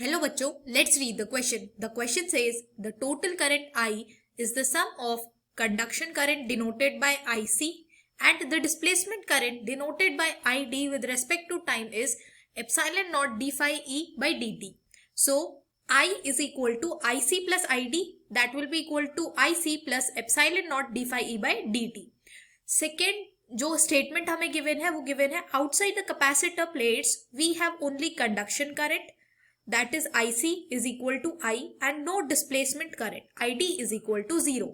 Hello बच्चों, let's read the question. The question says the total current I is the sum of conduction current denoted by IC and the displacement current denoted by ID with respect to time is epsilon naught d phi E by dt. So I is equal to IC plus ID, that will be equal to IC plus epsilon naught d phi E by dt. Second जो statement हमें given है वो given है outside the capacitor plates we have only conduction current, that is IC is equal to I and no displacement current, ID is equal to 0.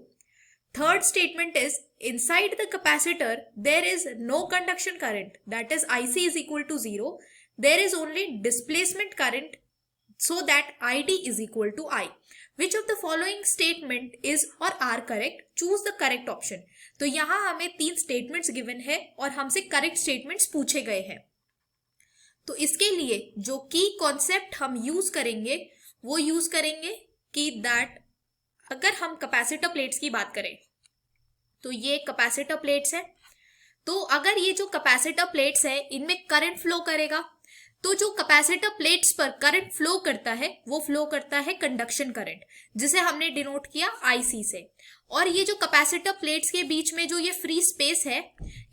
Third statement is inside the capacitor there is no conduction current, that is IC is equal to 0. There is only displacement current, so that ID is equal to I. Which of the following statement is or are correct? Choose the correct option. तो यहाँ हमें 3 statements given है और हमसे correct statements पूछे गए हैं. तो इसके लिए जो की कॉन्सेप्ट हम यूज करेंगे वो यूज करेंगे कि दैट अगर हम कैपेसिटर प्लेट्स की बात करें तो ये कैपेसिटर प्लेट्स है. तो अगर ये जो कैपेसिटर प्लेट्स है इनमें करंट फ्लो करेगा, तो जो कैपेसिटर प्लेट्स पर करंट फ्लो करता है वो फ्लो करता है कंडक्शन करंट, जिसे हमने डिनोट किया IC से. और ये जो कैपेसिटर प्लेट्स के बीच में जो ये फ्री स्पेस है,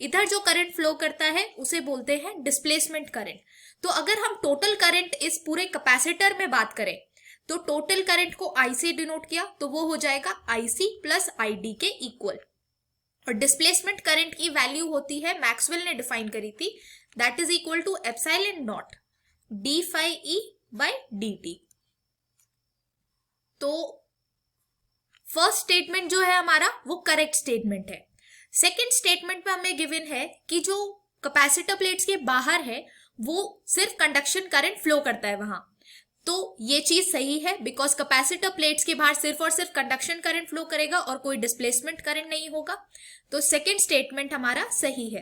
इधर जो करंट फ्लो करता है उसे बोलते हैं डिस्प्लेसमेंट करंट. तो अगर हम टोटल करंट इस पूरे कैपेसिटर में बात करें तो टोटल करंट को I से डिनोट किया तो वो हो जाएगा IC प्लस ID के इक्वल. और डिस्प्लेसमेंट करंट की वैल्यू होती है, मैक्सवेल ने डिफाइन करी थी, that is equal to epsilon naught d phi E by dt. तो फर्स्ट स्टेटमेंट जो है हमारा वो करेक्ट स्टेटमेंट है. सेकेंड स्टेटमेंट में हमें गिवन है कि जो कैपेसिटर प्लेट्स के बाहर है वो सिर्फ कंडक्शन करंट फ्लो करता है वहां. तो ये चीज सही है बिकॉज कैपेसिटर प्लेट्स के बाहर सिर्फ और सिर्फ कंडक्शन करंट फ्लो करेगा और कोई डिस्प्लेसमेंट करंट नहीं होगा. तो सेकेंड स्टेटमेंट हमारा सही है.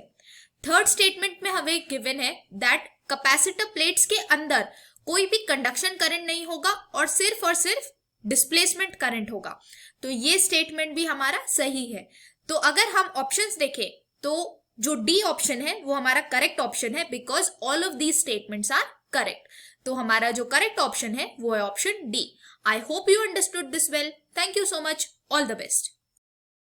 थर्ड स्टेटमेंट में हमें गिवन है दैट कैपेसिटर प्लेट्स के अंदर कोई भी कंडक्शन करंट नहीं होगा और सिर्फ डिस्प्लेसमेंट करंट होगा. तो ये स्टेटमेंट भी हमारा सही है. तो अगर हम ऑप्शंस देखें तो जो डी ऑप्शन है वो हमारा करेक्ट ऑप्शन है because all of these statements are correct. तो हमारा जो करेक्ट ऑप्शन है वो है option D. I hope you understood this well. Thank you so much. All the best.